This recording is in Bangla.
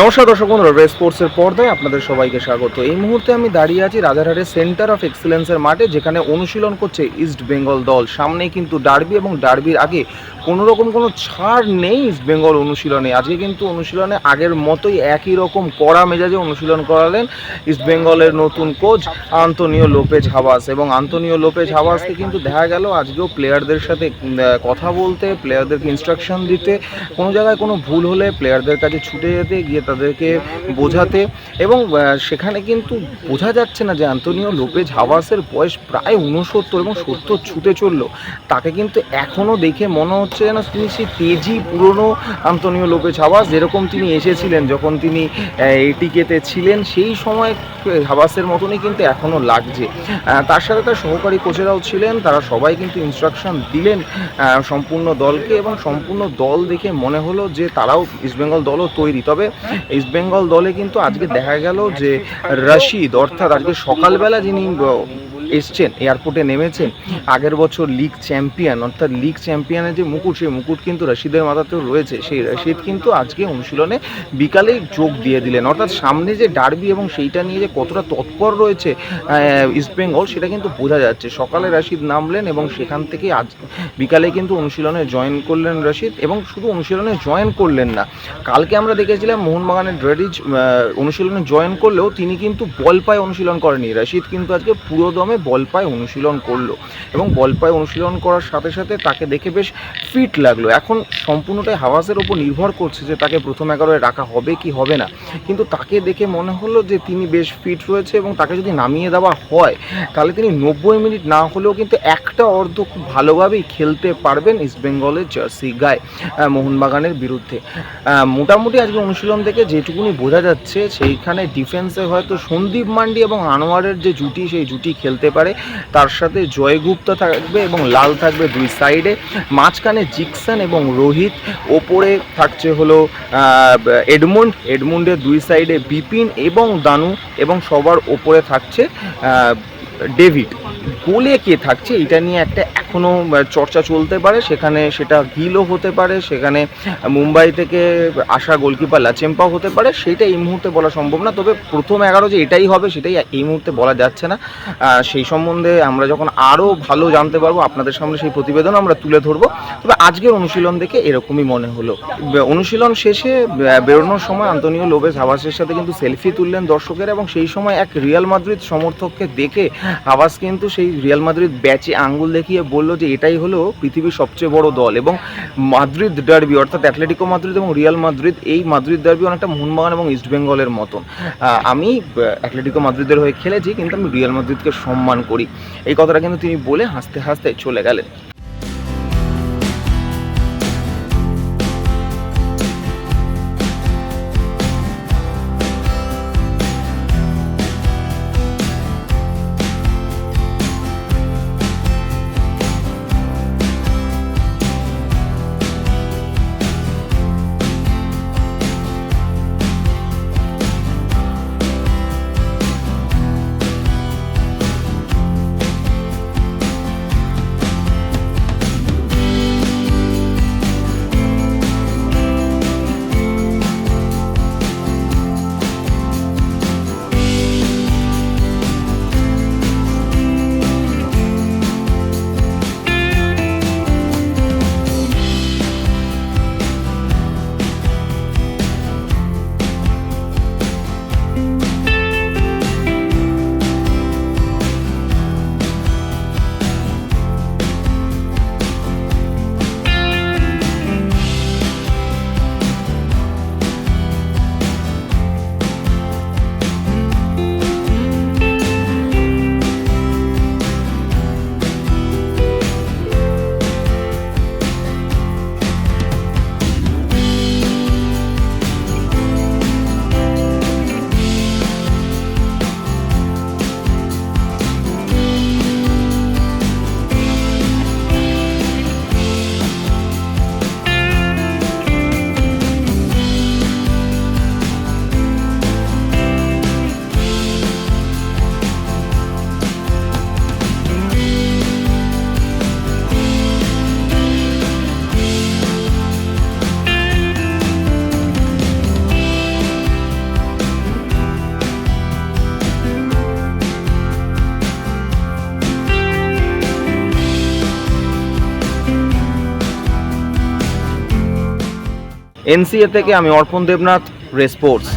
নমস্কার দর্শক বন্ধুরা, রেস স্পোর্টসের পর্দায় আপনাদের সবাইকে স্বাগত। এই মুহূর্তে আমি দাঁড়িয়ে আছি রাজারহাটের সেন্টার অফ এক্সেলেন্সের মাঠে, যেখানে অনুশীলন করছে ইস্ট বেঙ্গল দল। সামনেই কিন্তু ডার্বি, এবং ডার্বির আগে কোনোরকম কোনো ছাড় নেই ইস্ট বেঙ্গল অনুশীলনে। আজকে কিন্তু অনুশীলনে আগের মতোই একই রকম কড়া মেজাজে অনুশীলন করালেন ইস্ট বেঙ্গলের নতুন কোচ আন্তোনিও লোপেজ হাবাস। এবং আন্তোনিও লোপেজ হাবাসকে কিন্তু দেখা গেল আজকেও প্লেয়ারদের সাথে কথা বলতে, প্লেয়ারদেরকে ইনস্ট্রাকশন দিতে, কোনো জায়গায় কোনো ভুল হলে প্লেয়ারদের কাছে ছুটে যেতে, গিয়ে তাদেরকে বোঝাতে। এবং সেখানে কিন্তু বোঝা যাচ্ছে না যে আন্তোনিও লোপেজ হাবাসের বয়স প্রায় 69 এবং 70 ছুটে চললো। তাকে কিন্তু এখনও দেখে মনে হচ্ছে যেন তিনি সেই তেজি পুরনো আন্তোনিও লোপেজ হাবাস, যেরকম তিনি এসেছিলেন যখন তিনি এটিকেতে ছিলেন, সেই সময় হাবাসের মতনই কিন্তু এখনও লাগছে। তার সাথে তার সহকারী কোচেরাও ছিলেন, তারা সবাই কিন্তু ইনস্ট্রাকশন দিলেন সম্পূর্ণ দলকে, এবং সম্পূর্ণ দল দেখে মনে হলো যে তারাও ইস্টবেঙ্গল দলও তৈরি। তবে ইস্টবেঙ্গল দলে কিন্তু আজকে দেখা গেল যে রশিদ, অর্থাৎ আজকে সকালবেলা যিনি এসছেন, এয়ারপোর্টে নেমেছেন, আগের বছর লিগ চ্যাম্পিয়ন, অর্থাৎ লিগ চ্যাম্পিয়নের যে মুকুট, সেই মুকুট কিন্তু রশিদের মাথাতেও রয়েছে। সেই রশিদ কিন্তু আজকে অনুশীলনে বিকালেই যোগ দিয়ে দিলেন। অর্থাৎ সামনে যে ডার্বি এবং সেইটা নিয়ে যে কতটা তৎপর রয়েছে ইস্টবেঙ্গল, সেটা কিন্তু বোঝা যাচ্ছে। সকালে রশিদ নামলেন এবং সেখান থেকে আজ বিকালে কিন্তু অনুশীলনে জয়েন করলেন রশিদ। এবং শুধু অনুশীলনে জয়েন করলেন না, কালকে আমরা দেখেছিলাম মোহনবাগানের ড্রেডিজ অনুশীলনে জয়েন করলেও তিনি কিন্তু বল পায়ে অনুশীলন করেনি। রশিদ কিন্তু আজকে পুরো দমে বল পায়ে অনুশীলন করলো, এবং বল পায়ে অনুশীলন করার সাথে সাথে তাকে দেখে বেশ ফিট লাগলো। এখন সম্পূর্ণটাই হাওয়াসের ওপর নির্ভর করছে যে তাকে প্রথম 11-এ রাখা হবে কি হবে না, কিন্তু তাকে দেখে মনে হলো যে তিনি বেশ ফিট রয়েছে, এবং তাকে যদি নামিয়ে দেওয়া হয় তাহলে তিনি 90 মিনিট না হলেও কিন্তু একটা অর্ধ খুব ভালোভাবেই খেলতে পারবেন ইস্টবেঙ্গলের জার্সি গায়ে মোহনবাগানের বিরুদ্ধে। মোটামুটি আজকে অনুশীলন থেকে যেটুকুনি বোঝা যাচ্ছে, সেইখানে ডিফেন্সে হয়তো সন্দীপ মান্ডি এবং আনোয়ারের যে জুটি, সেই জুটি খেলতে পারে। তার সাথে জয়গুপ্তা থাকবে এবং লাল থাকবে দুই সাইডে, মাঝখানে জিকসন এবং রোহিত, ওপরে থাকছে হলো এডমুন্ডের দুই সাইডে বিপিন এবং দানু, এবং সবার ওপরে থাকছে ডেভিড। গোলে কে থাকছে এটা নিয়ে একটা এখনও চর্চা চলতে পারে, সেখানে সেটা গিলও হতে পারে, সেখানে মুম্বাই থেকে আসা গোলকিপার লাচেম্পাও হতে পারে, সেইটা এই মুহূর্তে বলা সম্ভব না। তবে প্রথম 11 যে এটাই হবে সেটাই এই মুহূর্তে বলা যাচ্ছে না। সেই সম্বন্ধে আমরা যখন আরও ভালো জানতে পারবো আপনাদের সামনে সেই প্রতিবেদন আমরা তুলে ধরবো। তবে আজকের অনুশীলন দেখে এরকমই মনে হলো। অনুশীলন শেষে বেরোনোর সময় আন্তোনিও লোপেজ হাবাসের সাথে কিন্তু সেলফি তুললেন দর্শকেরা, এবং সেই সময় এক রিয়াল মাদ্রিদ সমর্থককে দেখে হাবাস কিন্তু সেই রিয়াল মাদ্রিদ ব্যাচে আঙ্গুল দেখিয়ে বললো যে এটাই হলো পৃথিবীর সবচেয়ে বড় দল। এবং মাদ্রিদ ডার্বি, অর্থাৎ অ্যাটলেটিকো মাদ্রিদ এবং রিয়াল মাদ্রিদ, এই মাদ্রিদ ডার্বি অনেকটা মোহনবাগান এবং ইস্টবেঙ্গলের মতন। আমি অ্যাটলেটিকো মাদ্রিদের হয়ে খেলেছি, কিন্তু আমি রিয়াল মাদ্রিদকে সম্মান করি, এই কথাটা কিন্তু তিনি বলে হাসতে হাসতে চলে গেলেন। এনসিএ থেকে আমি অর্পণ দেবনাথ, রেস স্পোর্টস।